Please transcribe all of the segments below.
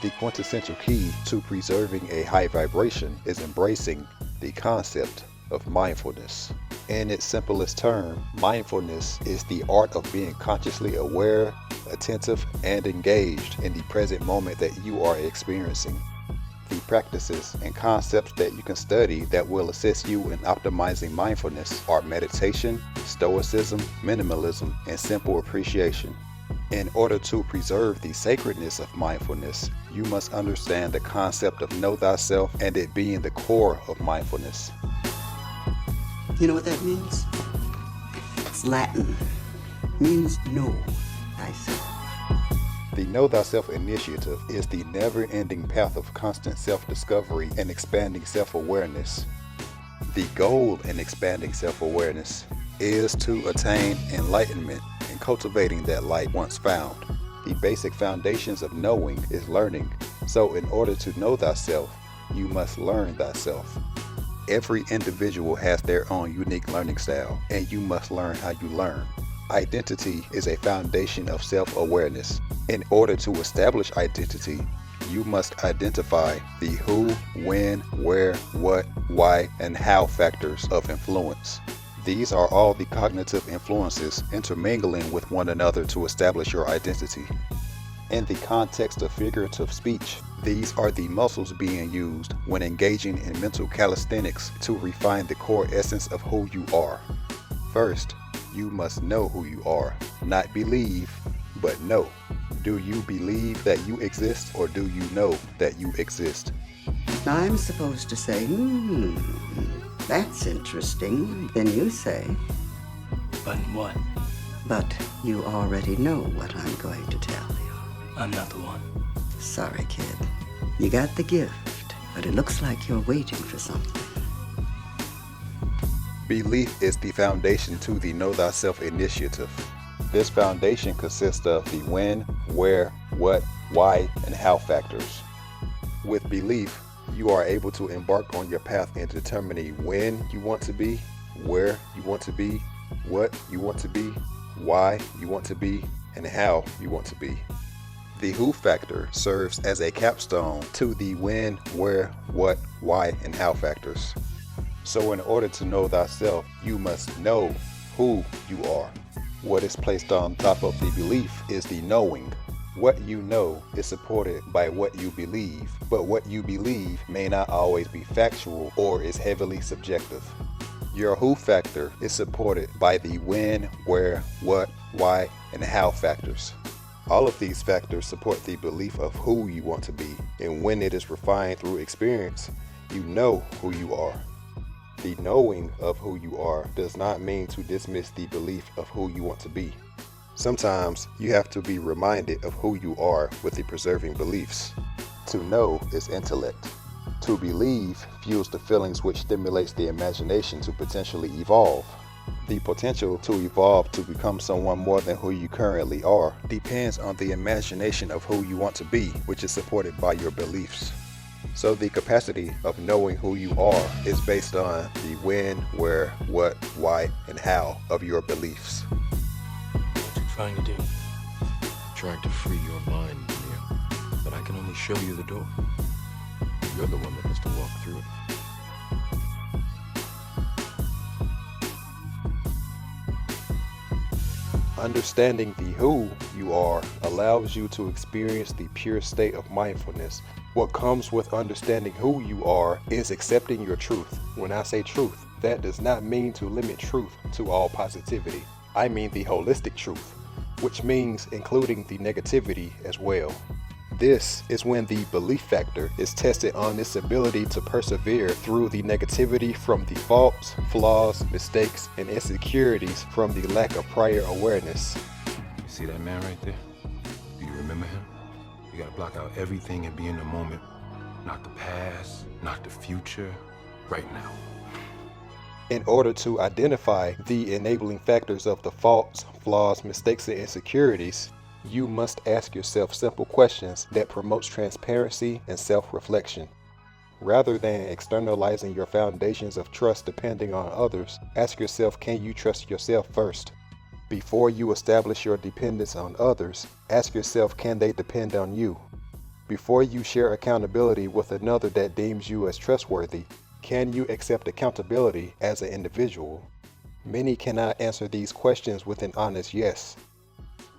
The quintessential key to preserving a high vibration is embracing the concept of mindfulness. In its simplest term, mindfulness is the art of being consciously aware, attentive, and engaged in the present moment that you are experiencing. The practices and concepts that you can study that will assist you in optimizing mindfulness are meditation, stoicism, minimalism, and simple appreciation. In order to preserve the sacredness of mindfulness, you must understand the concept of know thyself and it being the core of mindfulness. You know what that means? It's Latin. It means know thyself. The Know Thyself initiative is the never-ending path of constant self-discovery and expanding self-awareness. The goal in expanding self-awareness is to attain enlightenment and cultivating that light once found. The basic foundations of knowing is learning. So in order to know thyself, you must learn thyself. Every individual has their own unique learning style, and you must learn how you learn. Identity is a foundation of self-awareness. In order to establish identity, you must identify the who, when, where, what, why, and how factors of influence. These are all the cognitive influences intermingling with one another to establish your identity. In the context of figurative speech, these are the muscles being used when engaging in mental calisthenics to refine the core essence of who you are. First, you must know who you are, not believe, but know. Do you believe that you exist, or do you know that you exist? I'm supposed to say, that's interesting. Then you say, But what? but you already know what I'm going to tell you. I'm not the one. Sorry, kid. You got the gift, but it looks like you're waiting for something. Belief is the foundation to the Know Thyself initiative. This foundation consists of the when, where, what, why, and how factors. With belief, you are able to embark on your path in determining when you want to be, where you want to be, what you want to be, why you want to be, and how you want to be. The who factor serves as a capstone to the when, where, what, why, and how factors. So in order to know thyself, you must know who you are. What is placed on top of the belief is the knowing. What you know is supported by what you believe, but what you believe may not always be factual or is heavily subjective. Your who factor is supported by the when, where, what, why, and how factors. All of these factors support the belief of who you want to be, and when it is refined through experience, you know who you are. The knowing of who you are does not mean to dismiss the belief of who you want to be. Sometimes you have to be reminded of who you are with the preserving beliefs. To know is intellect. To believe fuels the feelings which stimulates the imagination to potentially evolve. The potential to evolve to become someone more than who you currently are depends on the imagination of who you want to be, which is supported by your beliefs. So the capacity of knowing who you are is based on the when, where, what, why, and how of your beliefs. What you trying to do? Trying to free your mind, Neil. But I can only show you the door. You're the one that has to walk through it. Understanding the who you are allows you to experience the pure state of mindfulness. What comes with understanding who you are is accepting your truth. When I say truth, that does not mean to limit truth to all positivity. I mean the holistic truth, which means including the negativity as well. This is when the belief factor is tested on its ability to persevere through the negativity from the faults, flaws, mistakes, and insecurities from the lack of prior awareness. You see that man right there? Do you remember him? You gotta block out everything and be in the moment. Not the past, not the future, right now. In order to identify the enabling factors of the faults, flaws, mistakes, and insecurities, you must ask yourself simple questions that promotes transparency and self-reflection. Rather than externalizing your foundations of trust depending on others, ask yourself, can you trust yourself first? Before you establish your dependence on others, ask yourself, can they depend on you? Before you share accountability with another that deems you as trustworthy, can you accept accountability as an individual? Many cannot answer these questions with an honest yes.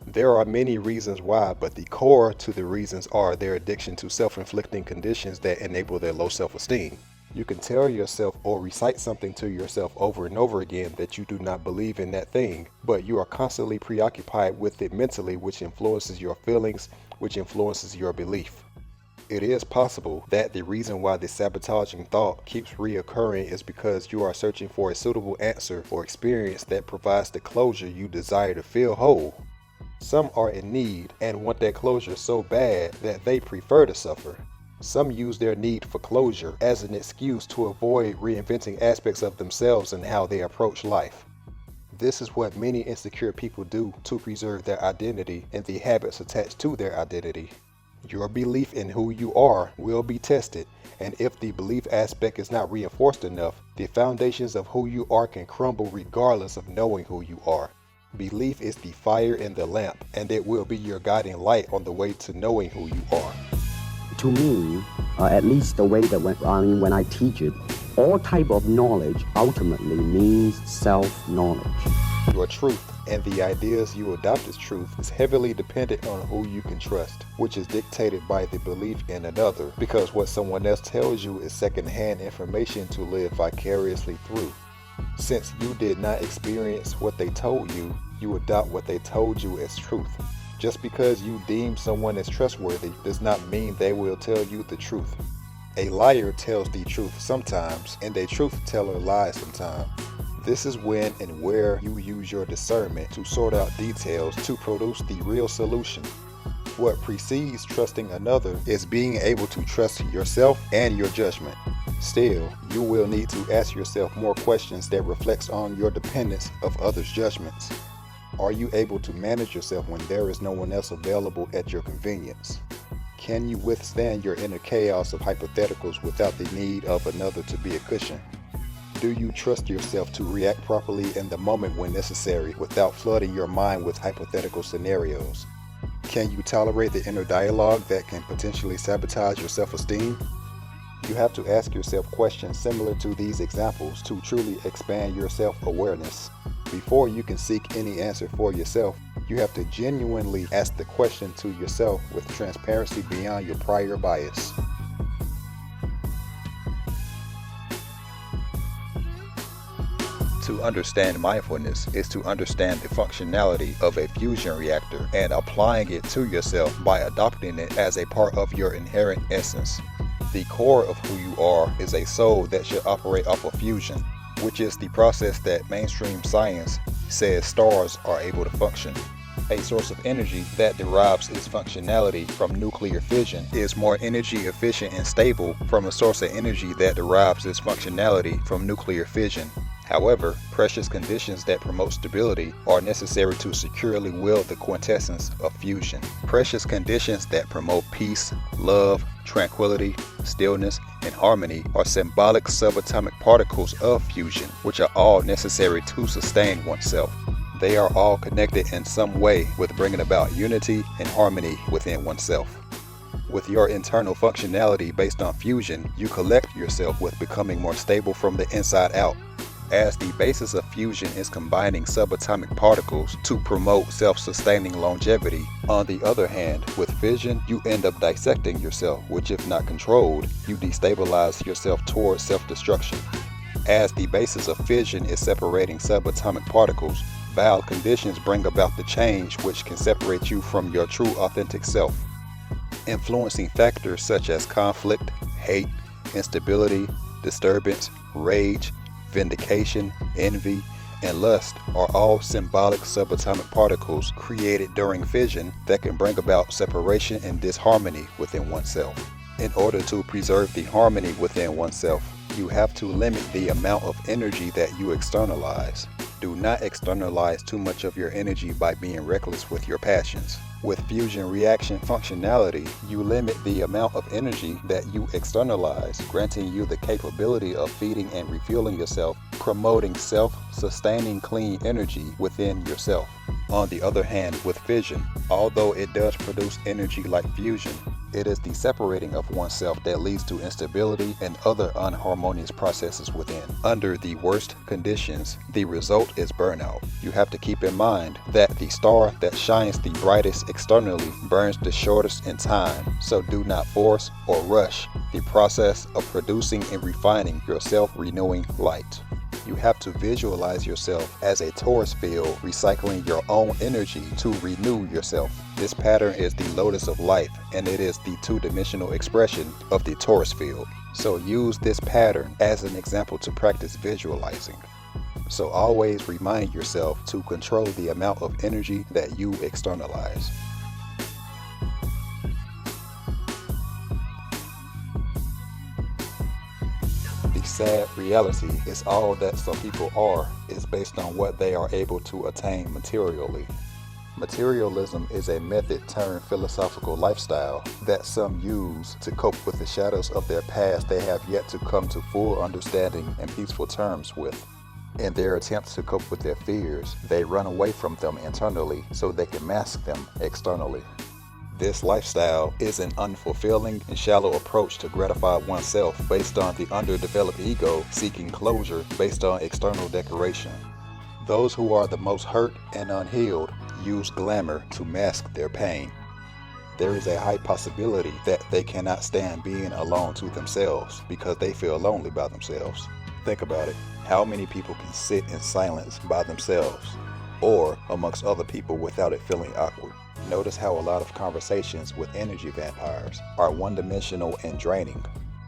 There are many reasons why, but the core to the reasons are their addiction to self-inflicting conditions that enable their low self-esteem. You can tell yourself or recite something to yourself over and over again that you do not believe in that thing, but you are constantly preoccupied with it mentally, which influences your feelings, which influences your belief. It is possible that the reason why this sabotaging thought keeps reoccurring is because you are searching for a suitable answer or experience that provides the closure you desire to feel whole. Some are in need and want that closure so bad that they prefer to suffer. Some use their need for closure as an excuse to avoid reinventing aspects of themselves and how they approach life. This is what many insecure people do to preserve their identity and the habits attached to their identity. Your belief in who you are will be tested, and if the belief aspect is not reinforced enough, the foundations of who you are can crumble regardless of knowing who you are. Belief is the fire in the lamp, and it will be your guiding light on the way to knowing who you are. To me, at least the way that when I teach it, all type of knowledge ultimately means self-knowledge. Your truth and the ideas you adopt as truth is heavily dependent on who you can trust, which is dictated by the belief in another, because what someone else tells you is secondhand information to live vicariously through. Since you did not experience what they told you, you adopt what they told you as truth. Just because you deem someone as trustworthy does not mean they will tell you the truth. A liar tells the truth sometimes, and a truth teller lies sometimes. This is when and where you use your discernment to sort out details to produce the real solution. What precedes trusting another is being able to trust yourself and your judgment. Still, you will need to ask yourself more questions that reflects on your dependence of others' judgments. Are you able to manage yourself when there is no one else available at your convenience? Can you withstand your inner chaos of hypotheticals without the need of another to be a cushion? Do you trust yourself to react properly in the moment when necessary without flooding your mind with hypothetical scenarios? Can you tolerate the inner dialogue that can potentially sabotage your self-esteem? You have to ask yourself questions similar to these examples to truly expand your self-awareness. Before you can seek any answer for yourself, you have to genuinely ask the question to yourself with transparency beyond your prior bias. To understand mindfulness is to understand the functionality of a fusion reactor and applying it to yourself by adopting it as a part of your inherent essence. The core of who you are is a soul that should operate off of fusion, which is the process that mainstream science says stars are able to function. A source of energy that derives its functionality from nuclear fission is more energy efficient and stable from a source of energy that derives its functionality from nuclear fission. However, precious conditions that promote stability are necessary to securely wield the quintessence of fusion. Precious conditions that promote peace, love, tranquility, stillness, and harmony are symbolic subatomic particles of fusion, which are all necessary to sustain oneself. They are all connected in some way with bringing about unity and harmony within oneself. With your internal functionality based on fusion, you collect yourself with becoming more stable from the inside out. As the basis of fusion is combining subatomic particles to promote self-sustaining longevity. On the other hand, with fission, you end up dissecting yourself, which if not controlled, you destabilize yourself towards self-destruction. As the basis of fission is separating subatomic particles, vile conditions bring about the change which can separate you from your true authentic self. Influencing factors such as conflict, hate, instability, disturbance, rage, vindication, envy, and lust are all symbolic subatomic particles created during fission that can bring about separation and disharmony within oneself. In order to preserve the harmony within oneself, you have to limit the amount of energy that you externalize. Do not externalize too much of your energy by being reckless with your passions. With fusion reaction functionality, you limit the amount of energy that you externalize, granting you the capability of feeding and refueling yourself, promoting self-sustaining clean energy within yourself. On the other hand, with fission, although it does produce energy like fusion, It is the separating of oneself that leads to instability and other unharmonious processes within. Under the worst conditions, the result is burnout. You have to keep in mind that the star that shines the brightest externally burns the shortest in time, so do not force or rush the process of producing and refining your self-renewing light. You have to visualize yourself as a torus field, recycling your own energy to renew yourself. This pattern is the lotus of life, and it is the two-dimensional expression of the torus field. So use this pattern as an example to practice visualizing. So always remind yourself to control the amount of energy that you externalize. The sad reality is all that some people are is based on what they are able to attain materially. Materialism is a method turned philosophical lifestyle that some use to cope with the shadows of their past they have yet to come to full understanding and peaceful terms with. In their attempts to cope with their fears, they run away from them internally so they can mask them externally. This lifestyle is an unfulfilling and shallow approach to gratify oneself based on the underdeveloped ego seeking closure based on external decoration. Those who are the most hurt and unhealed use glamour to mask their pain. There is a high possibility that they cannot stand being alone to themselves because they feel lonely by themselves. Think about it. How many people can sit in silence by themselves or amongst other people without it feeling awkward? Notice how a lot of conversations with energy vampires are one-dimensional and draining.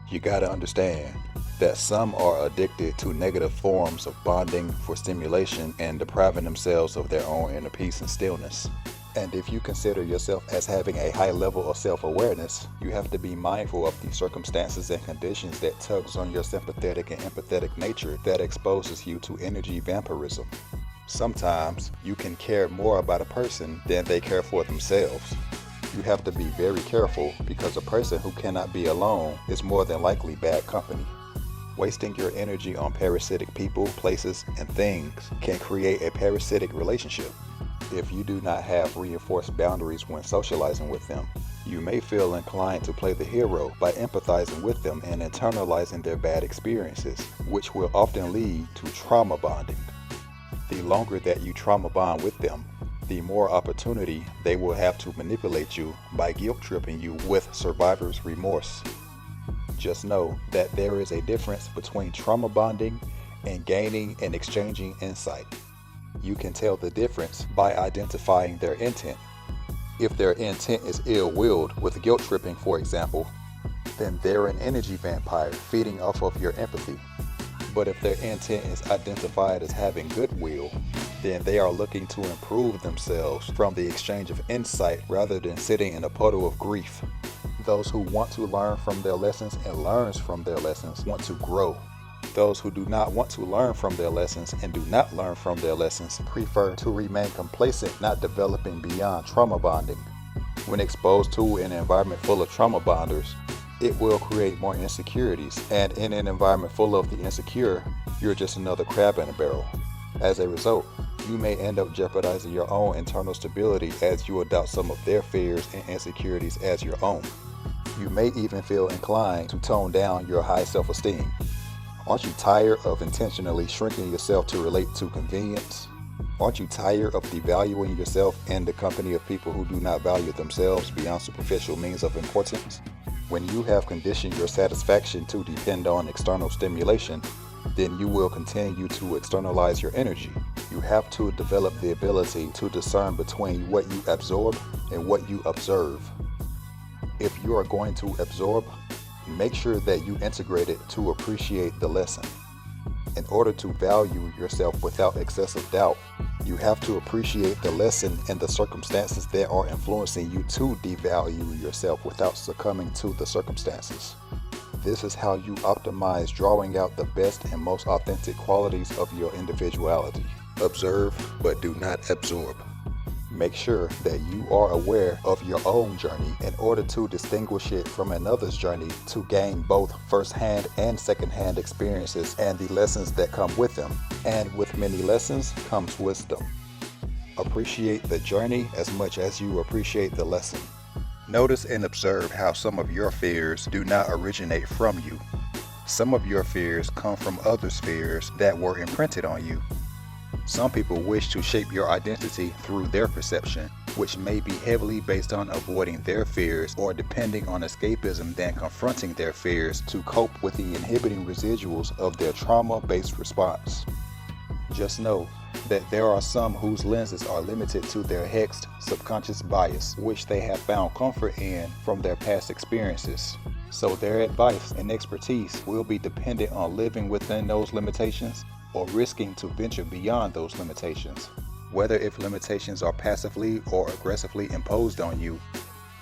You gotta understand that some are addicted to negative forms of bonding for stimulation and depriving themselves of their own inner peace and stillness. And if you consider yourself as having a high level of self-awareness, you have to be mindful of the circumstances and conditions that tugs on your sympathetic and empathetic nature that exposes you to energy vampirism. Sometimes you can care more about a person than they care for themselves. You have to be very careful because a person who cannot be alone is more than likely bad company. Wasting your energy on parasitic people, places, and things can create a parasitic relationship. If you do not have reinforced boundaries when socializing with them, you may feel inclined to play the hero by empathizing with them and internalizing their bad experiences, which will often lead to trauma bonding. The longer that you trauma bond with them, the more opportunity they will have to manipulate you by guilt-tripping you with survivor's remorse. Just know that there is a difference between trauma bonding and gaining and exchanging insight. You can tell the difference by identifying their intent. If their intent is ill-willed with guilt-tripping, for example, then they're an energy vampire feeding off of your empathy. But if their intent is identified as having goodwill, then they are looking to improve themselves from the exchange of insight rather than sitting in a puddle of grief. Those who want to learn from their lessons and learns from their lessons want to grow. Those who do not want to learn from their lessons and do not learn from their lessons prefer to remain complacent, not developing beyond trauma bonding. When exposed to an environment full of trauma bonders, it will create more insecurities, and in an environment full of the insecure, you're just another crab in a barrel. As a result, you may end up jeopardizing your own internal stability as you adopt some of their fears and insecurities as your own. You may even feel inclined to tone down your high self-esteem. Aren't you tired of intentionally shrinking yourself to relate to convenience? Aren't you tired of devaluing yourself in the company of people who do not value themselves beyond superficial means of importance? When you have conditioned your satisfaction to depend on external stimulation, then you will continue to externalize your energy. You have to develop the ability to discern between what you absorb and what you observe. If you are going to absorb, make sure that you integrate it to appreciate the lesson. In order to value yourself without excessive doubt, you have to appreciate the lesson and the circumstances that are influencing you to devalue yourself without succumbing to the circumstances. This is how you optimize drawing out the best and most authentic qualities of your individuality. Observe, but do not absorb. Make sure that you are aware of your own journey in order to distinguish it from another's journey to gain both first-hand and second-hand experiences and the lessons that come with them. And with many lessons comes wisdom. Appreciate the journey as much as you appreciate the lesson. Notice and observe how some of your fears do not originate from you. Some of your fears come from other fears that were imprinted on you. Some people wish to shape your identity through their perception, which may be heavily based on avoiding their fears or depending on escapism than confronting their fears to cope with the inhibiting residuals of their trauma-based response. Just know that there are some whose lenses are limited to their hexed subconscious bias, which they have found comfort in from their past experiences. So their advice and expertise will be dependent on living within those limitations or risking to venture beyond those limitations. Whether if limitations are passively or aggressively imposed on you,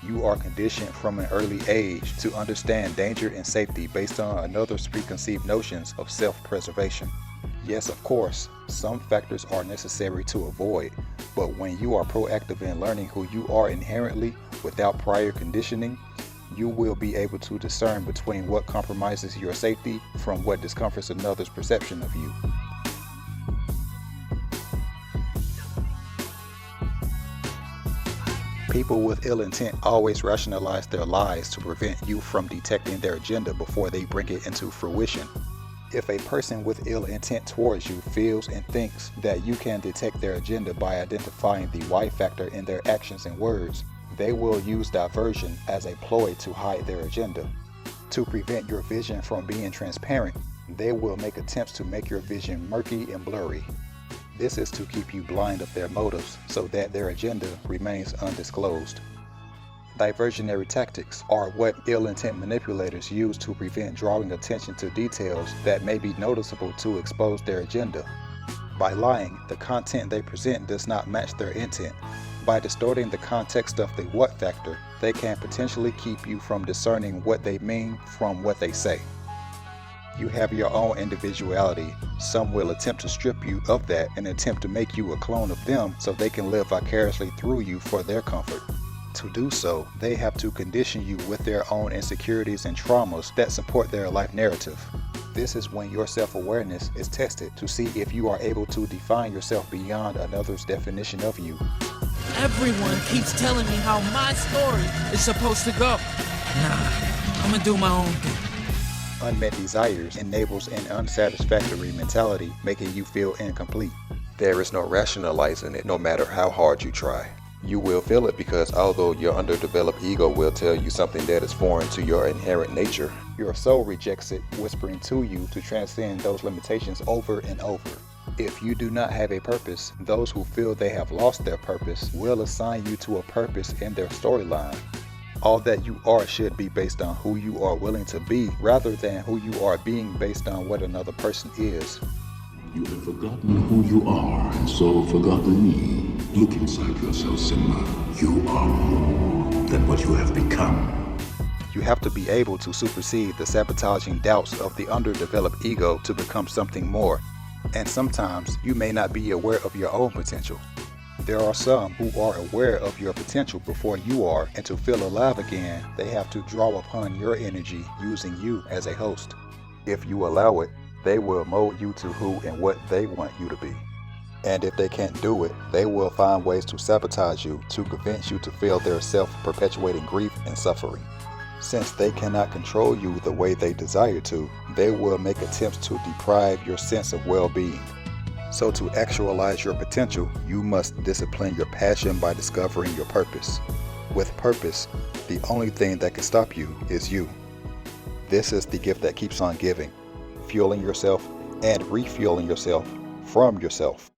you are conditioned from an early age to understand danger and safety based on another's preconceived notions of self-preservation. Yes, of course, some factors are necessary to avoid, but when you are proactive in learning who you are inherently without prior conditioning, you will be able to discern between what compromises your safety from what discomforts another's perception of you. People with ill intent always rationalize their lies to prevent you from detecting their agenda before they bring it into fruition. If a person with ill intent towards you feels and thinks that you can detect their agenda by identifying the why factor in their actions and words, they will use diversion as a ploy to hide their agenda. To prevent your vision from being transparent, they will make attempts to make your vision murky and blurry. This is to keep you blind of their motives so that their agenda remains undisclosed. Diversionary tactics are what ill-intent manipulators use to prevent drawing attention to details that may be noticeable to expose their agenda. By lying, the content they present does not match their intent. By distorting the context of the what factor, they can potentially keep you from discerning what they mean from what they say. You have your own individuality. Some will attempt to strip you of that and attempt to make you a clone of them so they can live vicariously through you for their comfort. To do so, they have to condition you with their own insecurities and traumas that support their life narrative. This is when your self-awareness is tested to see if you are able to define yourself beyond another's definition of you. Everyone keeps telling me how my story is supposed to go. Nah, I'm gonna do my own thing. Unmet desires enables an unsatisfactory mentality, making you feel incomplete. There is no rationalizing it, no matter how hard you try. You will feel it because although your underdeveloped ego will tell you something that is foreign to your inherent nature, your soul rejects it, whispering to you to transcend those limitations over and over. If you do not have a purpose, those who feel they have lost their purpose will assign you to a purpose in their storyline. All that you are should be based on who you are willing to be, rather than who you are being based on what another person is. You have forgotten who you are, and so forgotten me. Look inside yourself, Simba. You are more than what you have become. You have to be able to supersede the sabotaging doubts of the underdeveloped ego to become something more. And sometimes you may not be aware of your own potential. There are some who are aware of your potential before you are, and to feel alive again, they have to draw upon your energy using you as a host. If you allow it, they will mold you to who and what they want you to be. And if they can't do it, they will find ways to sabotage you to convince you to feel their self-perpetuating grief and suffering. Since they cannot control you the way they desire to, they will make attempts to deprive your sense of well-being. So to actualize your potential, you must discipline your passion by discovering your purpose. With purpose, the only thing that can stop you is you. This is the gift that keeps on giving, fueling yourself and refueling yourself from yourself.